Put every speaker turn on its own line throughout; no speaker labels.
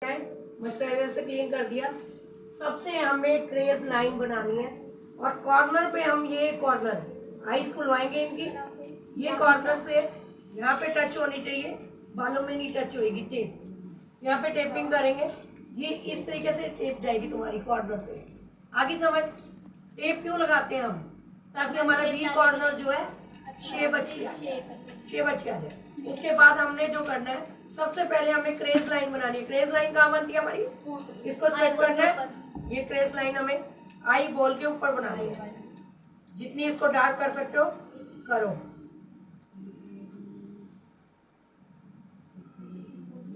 Moisturiser से clean कर दिया। सबसे हमें क्रेज लाइन बनानी है और कॉर्नर पे हम ये कॉर्नर आईज खुलवाएंगे इनकी। ये कॉर्नर से यहाँ पे टच होनी चाहिए, बालों में नहीं टच होएगी टेप। यहाँ पे टेपिंग करेंगे, ये इस तरीके से टेप जाएगी तुम्हारी कॉर्नर पे। आगे समझ? टेप क्यों लगाते हैं हम? ताकि हमारा बी कॉर्नर जो है शेप अच्छी आ जाए, शेप अच्छी आ जाए। उसके बाद हमने जो करना है, सबसे पहले हमें क्रेज लाइन बनानी है। क्रेज लाइन कहाँ बनती है हमारी? इसको स्केच करना है। ये क्रेज लाइन हमें आई बॉल के ऊपर बनानी है। जितनी इसको डार्क कर सकते हो करो।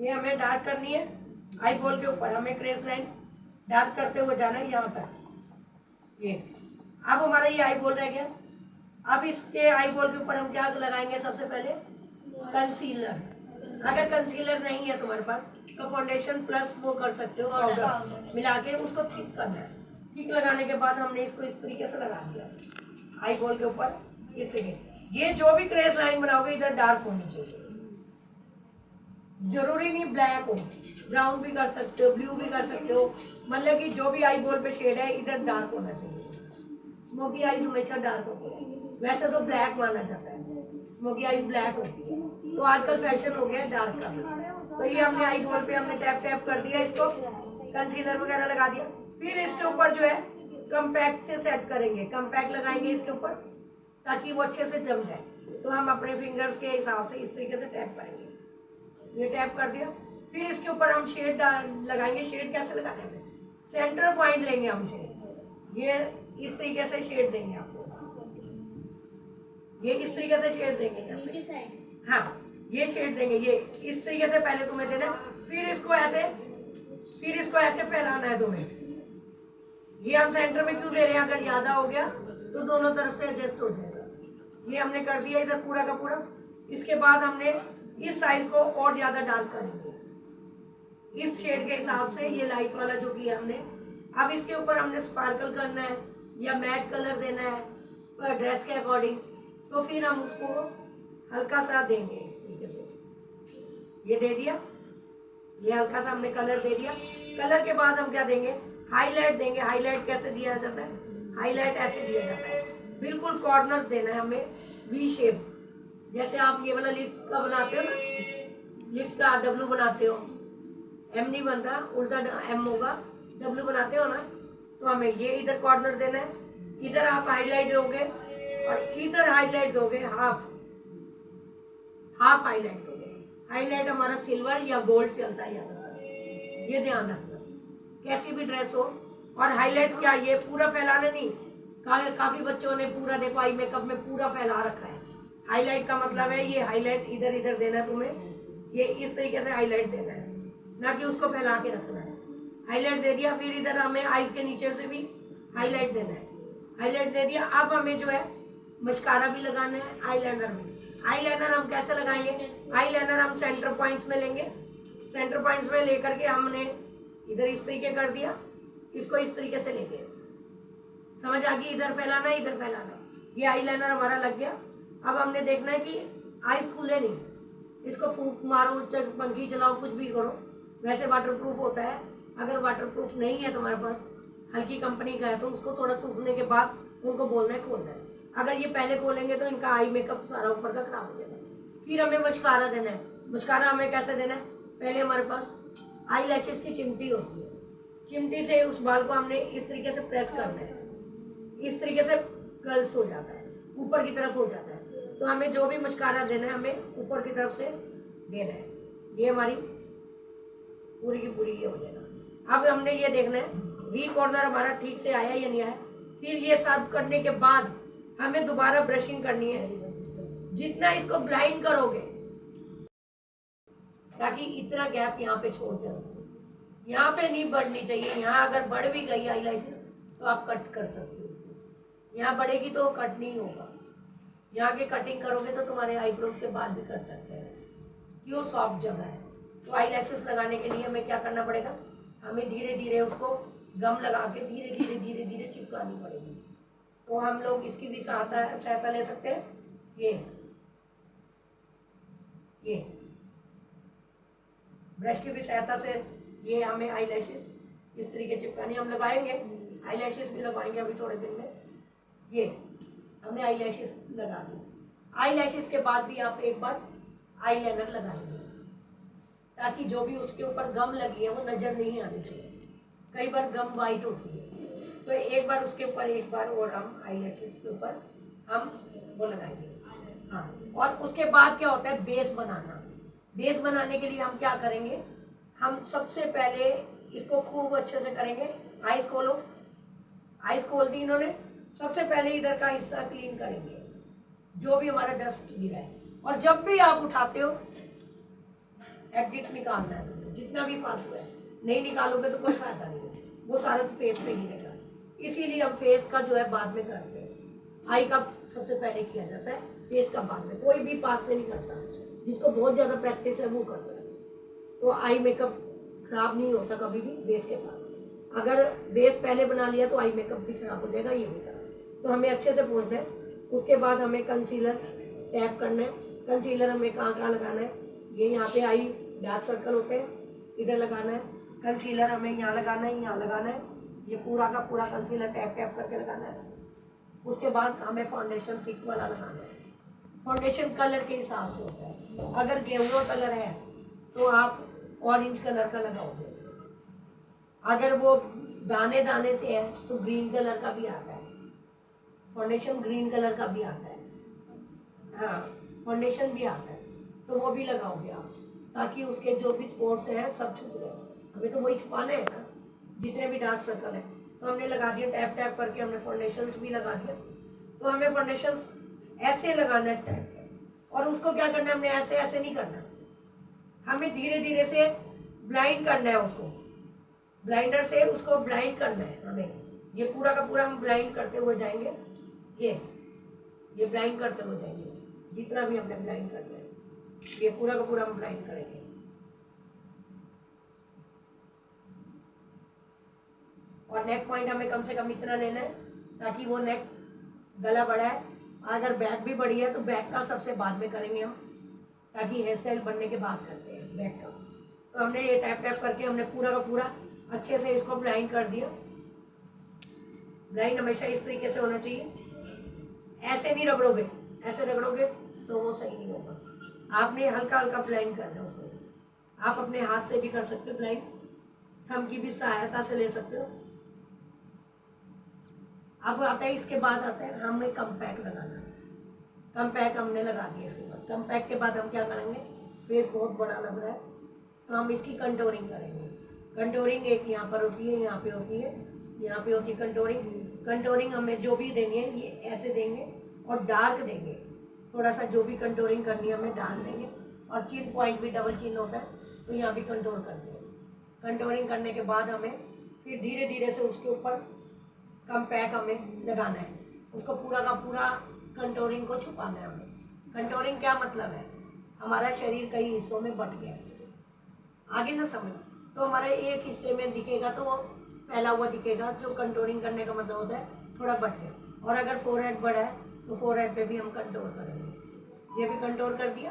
ये हमें डार्क करनी है आई बॉल के ऊपर। हमें क्रेज लाइन डार्क करते हुए जाना है यहाँ तक। ये अब हमारा ये आई बॉल रह गया। अब इसके आई बॉल के ऊपर हम क्या लगाएंगे? सबसे पहले कंसीलर। अगर कंसीलर नहीं है तुम्हारे पास तो फाउंडेशन प्लस वो कर सकते हो, पाउडर मिला के उसको थिक करना है। थिक लगाने के बाद हमने इसको इस तरीके से लगा दिया आई बॉल के ऊपर, इस तरीके। ये जो भी क्रेज लाइन बनाओगे इधर डार्क होनी चाहिए, जरूरी नहीं ब्लैक हो, ब्राउन भी कर सकते हो, ब्लू भी कर सकते हो। मतलब कि जो भी आई बॉल पे शेड है इधर डार्क होना चाहिए। स्मोकी आईज हमेशा डार्क होती है, वैसे तो ब्लैक माना जाता है, स्मोकी आईज ब्लैक होती है। तो आजकल फैशन हो गया है डार्क का। तो ये हमने आई बॉल पे हमने टैप टैप कर दिया, इसको कंसीलर वगैरह लगा दिया। फिर इसके ऊपर जो है कम्पैक्ट से सेट करेंगे, कम्पैक्ट लगाएंगे इसके ऊपर ताकि वो अच्छे से जम जाए। तो हम अपने फिंगर्स के हिसाब से इस तरीके से टैप करेंगे। ये टैप कर दिया। फिर इसके ऊपर हम शेड लगाएंगे। शेड कैसे लगाने हैं? सेंटर पॉइंट लेंगे हम शेड, ये इस तरीके से शेड देंगे आपको। ये इस तरीके से शेड देंगे, हाँ ये शेड देंगे। ये इस तरीके से पहले तुम्हें देना, फिर इसको ऐसे फैलाना है तुम्हें। ये हम सेंटर में क्यों दे रहे हैं? अगर ज्यादा हो गया तो दोनों तरफ से एडजस्ट हो जाएगा। ये हमने कर दिया इधर पूरा का पूरा। इसके बाद हमने इस साइज को और ज्यादा डार्क करेंगे इस शेड के हिसाब से। ये लाइट वाला जो किया हमने, अब इसके ऊपर हमने स्पार्कल करना है या मैट कलर देना है ड्रेस के अकॉर्डिंग। तो फिर हम उसको हल्का सा देंगे इस तरीके से। ये दे दिया, ये हल्का सा हमने कलर दे दिया। कलर के बाद हम क्या देंगे? हाईलाइट देंगे। हाईलाइट कैसे दिया जाता है? हाईलाइट ऐसे दिया जाता है, बिल्कुल कॉर्नर देना है हमें वी शेप। जैसे आप ये वाला लिप्स का बनाते हो ना, लिप्स का डब्लू बनाते हो, एम नहीं बनता, उल्टा एम होगा, डब्लू बनाते हो ना। तो हमें ये इधर कॉर्नर देना है, इधर आप हाईलाइट दोगे और इधर हाईलाइट दोगे, हाफ हाईलाइट दोगे। हाईलाइट हमारा सिल्वर या गोल्ड चलता है, याद रखना, ये ध्यान रखना कैसी भी ड्रेस हो। और हाईलाइट क्या, ये पूरा फैलाना नहीं। काफी बच्चों ने पूरा देखो आई मेकअप में पूरा फैला रखा है। हाईलाइट का मतलब है ये हाईलाइट इधर इधर देना है तुम्हें, ये इस तरीके से हाईलाइट देना है, ना कि उसको फैला के रखना है। हाईलाइट दे दिया, फिर इधर हमें आईज के नीचे से भी हाईलाइट देना है। हाईलाइट दे दिया। अब हमें जो है मस्कारा भी लगाना है, आईलाइनर भी। आईलाइनर हम कैसे लगाएंगे? आईलाइनर हम सेंटर पॉइंट्स में लेंगे। सेंटर पॉइंट्स में लेकर के हमने इधर इस तरीके कर दिया, इसको इस तरीके से लेंगे। समझ आ गई? इधर फैलाना, इधर फैलाना। ये आईलाइनर हमारा लग गया। अब हमने देखना है कि आईज खुले नहीं, इसको फूंक मारो, पंखी चलाओ, कुछ भी करो, वैसे वाटरप्रूफ होता है। अगर वाटरप्रूफ नहीं है तुम्हारे पास, हल्की कंपनी का है, तो उसको थोड़ा सूखने के बाद उनको बोलना है खोलना है। अगर ये पहले खोलेंगे तो इनका आई मेकअप सारा ऊपर का खराब हो जाएगा। फिर हमें मस्कारा देना है। मस्कारा हमें कैसे देना है? पहले हमारे पास आई लैशेस की चिमटी होती है, चिमटी से उस बाल को हमने इस तरीके से प्रेस करना है, इस तरीके से कर्ल्स हो जाता है, ऊपर की तरफ हो जाता है। तो हमें जो भी मस्कारा देना है हमें ऊपर की तरफ से देना है। ये हमारी पूरी की पूरी ये हो जाएगा। अब हमने ये देखना है वी कॉर्नर हमारा ठीक से आया या नहीं आया। फिर ये सब करने के बाद हमें दोबारा ब्रशिंग करनी है। जितना इसको ब्लाइंड करोगे, ताकि इतना गैप यहाँ पे छोड़ दे, यहाँ पे नहीं बढ़नी चाहिए। यहाँ अगर बढ़ भी गई आईलाइनर तो आप कट कर सकते हो, यहाँ बढ़ेगी तो कट नहीं होगा। यहाँ के कटिंग करोगे तो तुम्हारे आईब्रोज के बाल भी कट सकते हैं, क्यों? सॉफ्ट जगह है। तो आई लैशेस लगाने के लिए हमें क्या करना पड़ेगा? हमें धीरे धीरे उसको गम लगा के धीरे धीरे धीरे धीरे चिपकानी पड़ेगी। तो हम लोग इसकी भी सहायता ले सकते हैं। ये ब्रश की भी सहायता से ये हमें आई लैशेस इस तरीके चिपकानी, हम लगाएंगे आई लैशेस भी लगाएंगे अभी थोड़े दिन में। ये हमने आई लैशेस लगा दी। आई लैशेस के बाद भी आप एक बार आई लाइनर लगाएंगे ताकि जो भी उसके ऊपर गम लगी है वो नज़र नहीं आनी चाहिए। कई बार गम वाइट होती है, तो एक बार उसके ऊपर एक बार और हम आई लैशेस के ऊपर हम वो लगाएंगे। हाँ, और उसके बाद क्या होता है, बेस बनाना। बेस बनाने के लिए हम क्या करेंगे, हम सबसे पहले इसको खूब अच्छे से करेंगे। आइस खोलो, आइस खोल दी इन्होंने। सबसे पहले इधर का हिस्सा क्लीन करेंगे, जो भी हमारा डस्ट गिरा है, और जब भी आप उठाते हो एग्जिट निकालना है तुम्हें, जितना भी फालतू है। नहीं निकालोगे तो कोई फायदा नहीं है, वो सारा तो फेस पे गिरेगा। इसीलिए हम फेस का जो है बाद में करते हैं। आई का सबसे पहले किया जाता है, फेस का बाद में। कोई भी पास में नहीं करता, जिसको बहुत ज़्यादा प्रैक्टिस है वो करता है। तो आई मेकअप खराब नहीं होता कभी भी बेस के साथ। अगर बेस पहले बना लिया तो आई मेकअप भी खराब हो जाएगा, ये भी खराब। तो हमें अच्छे से पहुँचना है। उसके बाद हमें कंसीलर टैप करना है। कंसीलर हमें कहाँ कहाँ लगाना है, ये यहाँ पे आई डार्क सर्कल होते हैं, इधर लगाना है। कंसीलर हमें यहाँ लगाना है, यहाँ लगाना है। ये पूरा का पूरा कंसीलर टैप टैप करके लगाना है। उसके बाद हमें फाउंडेशन थिक वाला लगाना है। फाउंडेशन कलर के हिसाब से होता है। अगर गेवरो कलर है तो आप ऑरेंज कलर का लगाओगे, अगर वो दाने दाने से है तो ग्रीन कलर का भी आता है। फाउंडेशन ग्रीन कलर का भी आता है, हाँ फाउंडेशन भी आता है, तो वो भी लगाओगे आप, ताकि उसके जो भी स्पॉट्स हैं सब छुप रहे। हमें तो वही छुपाना है ना, जितने भी डार्क सर्कल है। तो हमने लगा दिया, टैप टैप करके हमने फाउंडेशंस भी लगा दिया। तो हमें फाउंडेशंस ऐसे लगाना है टैप, और उसको क्या करना है, हमने ऐसे ऐसे नहीं करना, हमें धीरे धीरे से ब्लाइंड करना है उसको। ब्लाइंडर से उसको ब्लाइंड करना है हमें। ये पूरा का पूरा हम ब्लाइंड करते हुए जाएंगे। ये ब्लाइंड करते हुए जाएंगे, जितना भी हमने ब्लाइंड करना है ये पूरा का पूरा हम ब्लाइंड करेंगे। और नेक पॉइंट हमें कम से कम इतना लेना है ताकि वो नेक, गला बड़ा है, अगर बैक भी बड़ी है तो बैक का सबसे बाद में करेंगे हम, ताकि हेयर स्टाइल बनने के बाद करते हैं बैक का। तो हमने ये टैप टैप करके हमने पूरा का पूरा अच्छे से इसको ब्लाइंड कर दिया। ब्लाइंड हमेशा इस तरीके से होना चाहिए, ऐसे नहीं रगड़ोगे, ऐसे रगड़ोगे तो वो सही नहीं होगा। आपने हल्का हल्का ब्लाइंड करना है उसको। आप अपने हाथ से भी कर सकते हो ब्लाइंड, थंब की भी सहायता से ले सकते हो। अब आता है, इसके बाद आता है हमें कम्पैक्ट लगाना। कम्पैक्ट हमने लगा दिया। इसके बाद कम्पैक्ट के बाद हम क्या करेंगे, फेस बहुत बड़ा लग रहा है तो हम इसकी कंटोरिंग करेंगे। कंटोरिंग एक यहाँ पर होती है, यहाँ पे होती है, यहाँ पे होती है कंटोरिंग। कंटोरिंग हमें जो भी देनी है ये ऐसे देंगे और डार्क देंगे। थोड़ा सा जो भी कंटोरिंग करनी है हमें डार्क देंगे। और चिन पॉइंट भी डबल चिन होता है तो यहाँ भी कंटोर करते हैं। कंटोरिंग करने के बाद हमें फिर धीरे धीरे से उसके ऊपर कम्पैक्ट हमें लगाना है। उसको पूरा का पूरा कंटोरिंग को छुपाना है हमें। कंटोरिंग क्या मतलब है, हमारा शरीर कई हिस्सों में बंट गया है, आगे ना समझ। तो हमारे एक हिस्से में दिखेगा तो वो फैला हुआ दिखेगा, जो कंटोरिंग करने का मतलब होता है थोड़ा बट गया। और अगर फोरहेड बड़ा है तो फोरहेड पे भी हम कंटोर करेंगे। ये भी कंटोर कर दिया।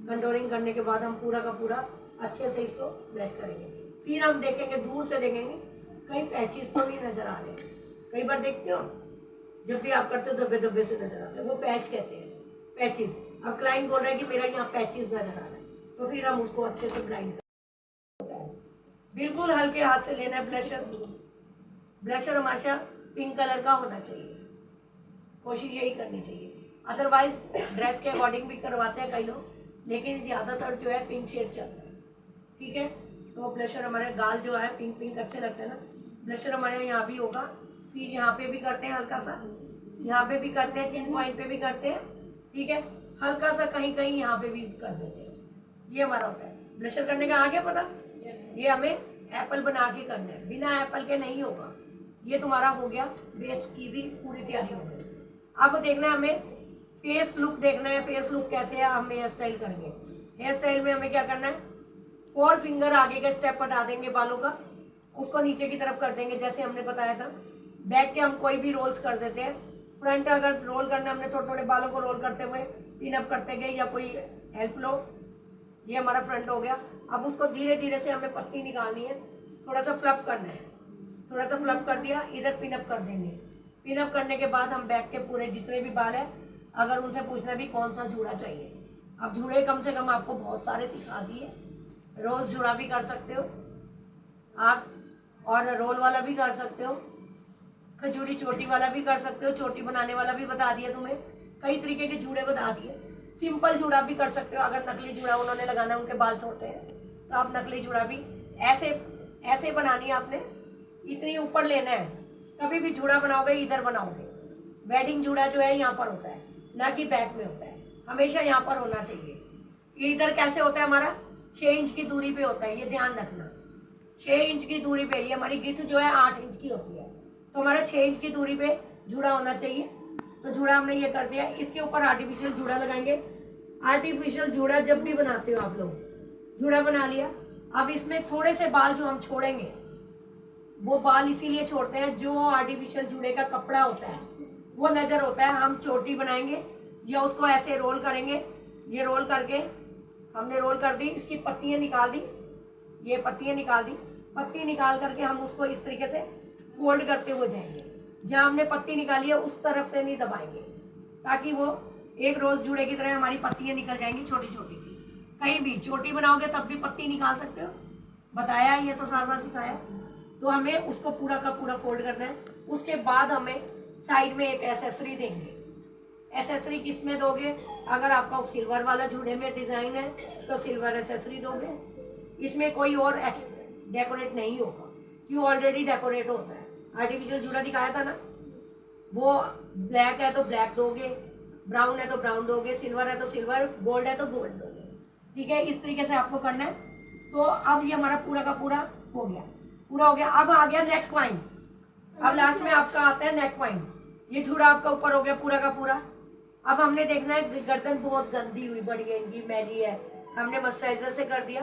कंटोरिंग करने के बाद हम पूरा का पूरा अच्छे से इसको ब्लेंड करेंगे। फिर हम देखेंगे, दूर से देखेंगे कहीं पैचेस तो नहीं नजर आ रहे। कई बार देखते हो जब भी आप करते हो धब्बे धब्बे से नजर आते हैं, वो पैच कहते हैं, पैचेस। अब क्लाइंट बोल रहा है कि मेरा यहाँ पैचेस नजर आ रहा है, तो फिर हम उसको अच्छे से ब्लाइंड करते हैं। बिल्कुल हल्के हाथ से लेना है ब्लशर। ब्लशर हमेशा पिंक कलर का होना चाहिए, कोशिश यही करनी चाहिए। अदरवाइज ड्रेस के अकॉर्डिंग भी करवाते हैं कई लोग, लेकिन ज़्यादातर जो है पिंक शेड चलता है, ठीक है। तो ब्लशर हमारे गाल जो है पिंक पिंक अच्छे लगते हैं ना, ब्लशर हमारे यहाँ भी होगा। फिर यहाँ पे भी करते हैं हल्का सा, यहाँ पे भी करते हैं, चिन पॉइंट पे भी करते हैं, ठीक है। हल्का सा कहीं कहीं यहाँ पे भी कर देते हैं। ये हमारा होता है ब्लशर करने का। आगे पता, ये हमें एप्पल बना के करना है, बिना एप्पल के नहीं होगा। ये तुम्हारा हो गया, बेस की भी पूरी तैयारी हो गई। अब देखना है हमें फेस लुक देखना है। फेस लुक कैसे है, हम हेयर स्टाइल करेंगे। हेयर स्टाइल में हमें क्या करना है, 4 फिंगर आगे का स्टेप हटा देंगे बालों का, उसको नीचे की तरफ कर देंगे जैसे हमने बताया था। बैक के हम कोई भी रोल्स कर देते हैं। फ्रंट अगर रोल करना, हमने थोड़े थोड़े बालों को रोल करते हुए पिन अप करते गए, या कोई हेल्प लो, ये हमारा फ्रंट हो गया। अब उसको धीरे धीरे से हमें पत्ती निकालनी है, थोड़ा सा फ्लप करना है, थोड़ा सा फ्लप कर दिया, इधर पिनअप कर देंगे। पिनअप करने के बाद हम बैक के पूरे जितने भी बाल है, अगर उनसे पूछना भी कौन सा जूड़ा चाहिए। अब जूड़े कम से कम आपको बहुत सारे सिखा दिए। रोज जूड़ा भी कर सकते हो आप, और रोल वाला भी कर सकते हो, खजूरी चोटी वाला भी कर सकते हो, चोटी बनाने वाला भी बता दिया तुम्हें, कई तरीके के जूड़े बता दिए। सिंपल जूड़ा भी कर सकते हो, अगर नकली जूड़ा उन्होंने लगाना, उनके बाल छोटे हैं तो आप नकली जूड़ा भी ऐसे ऐसे बनानी है आपने, इतनी ऊपर लेना है। कभी भी जूड़ा बनाओगे इधर बनाओगे। वेडिंग जूड़ा जो है यहाँ पर होता है, ना कि बैक में होता है, हमेशा यहाँ पर होना चाहिए। इधर कैसे होता है हमारा, 6 इंच की दूरी पे होता है, ये ध्यान रखना। 6 इंच की दूरी पे, ये हमारी गिट्ठ जो है 8 इंच की होती है, तो हमारा 6 इंच की दूरी पे जूड़ा होना चाहिए। तो जूड़ा हमने ये कर दिया, इसके ऊपर आर्टिफिशियल जूड़ा लगाएंगे। आर्टिफिशियल जूड़ा जब भी बनाते हो आप लोग, जूड़ा बना लिया, अब इसमें थोड़े से बाल जो हम छोड़ेंगे, वो बाल इसीलिए छोड़ते हैं, जो आर्टिफिशियल जूड़े का कपड़ा होता है वो नजर होता है। हम चोटी बनाएंगे या उसको ऐसे रोल करेंगे, ये रोल करके हमने रोल कर दी, इसकी पत्तियां निकाल दी, ये पत्तियां निकाल दी, पत्ती निकाल करके हम उसको इस तरीके से फोल्ड करते हुए जाएंगे। जहाँ हमने पत्ती निकाली है उस तरफ से नहीं दबाएंगे, ताकि वो एक रोज जूड़े की तरह हमारी पत्तियां निकल जाएंगी छोटी छोटी सी। कहीं भी चोटी बनाओगे तब भी पत्ती निकाल सकते हो, बताया ये तो सारा सिखाया। तो हमें उसको पूरा का पूरा फोल्ड करना है। उसके बाद हमें साइड में एक एसेसरी देंगे। एसेसरी किस में दोगे, अगर आपका सिल्वर वाला जूड़े में डिजाइन है तो सिल्वर एसेसरी दोगे, इसमें कोई और डेकोरेट नहीं होगा, क्यों ऑलरेडी डेकोरेट होता है। आर्टिफिशियल जूड़ा दिखाया था ना, वो ब्लैक है तो ब्लैक दोगे, ब्राउन है तो ब्राउन दोगे, सिल्वर है तो सिल्वर, गोल्ड है तो गोल्ड दोगे। ठीक है, इस तरीके से आपको करना है। तो अब ये हमारा पूरा का पूरा हो गया, पूरा हो गया। अब आ गया नेक्स्ट पॉइंट, अब लास्ट में आपका आता है नेक पॉइंट। ये जूड़ा आपका ऊपर हो गया पूरा का पूरा। अब हमने देखना है, गर्दन बहुत गंदी हुई, बड़ी है, इनकी मैली है, हमने मॉइस्चराइजर से कर दिया,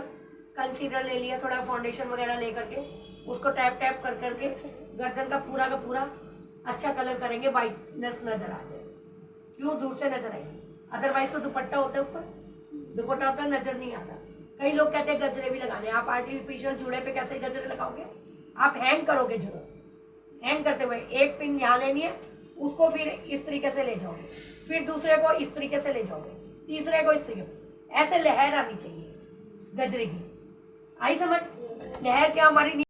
कंसीलर ले लिया, थोड़ा फाउंडेशन वगैरह ले करके उसको टैप टैप कर करके गर्दन का पूरा अच्छा कलर करेंगे, वाइटनेस नजर आ जाए। क्यों, दूर से नजर आएगी, अदरवाइज तो दुपट्टा होता है, ऊपर दुपट्टा होता है, नजर नहीं आता। कई लोग कहते हैं गजरे भी लगाने, आप आर्टिफिशियल जूड़े पे कैसे गजरे लगाओगे, आप हैंग करोगे जूड़ा, हैंग करते हुए एक पिन यहाँ लेनी है, उसको फिर इस तरीके से ले जाओगे, फिर दूसरे को इस तरीके से ले जाओगे, तीसरे को इस तरीके से, ऐसे लहर आनी चाहिए गजरे की। आई समझ, लहर क्या हमारी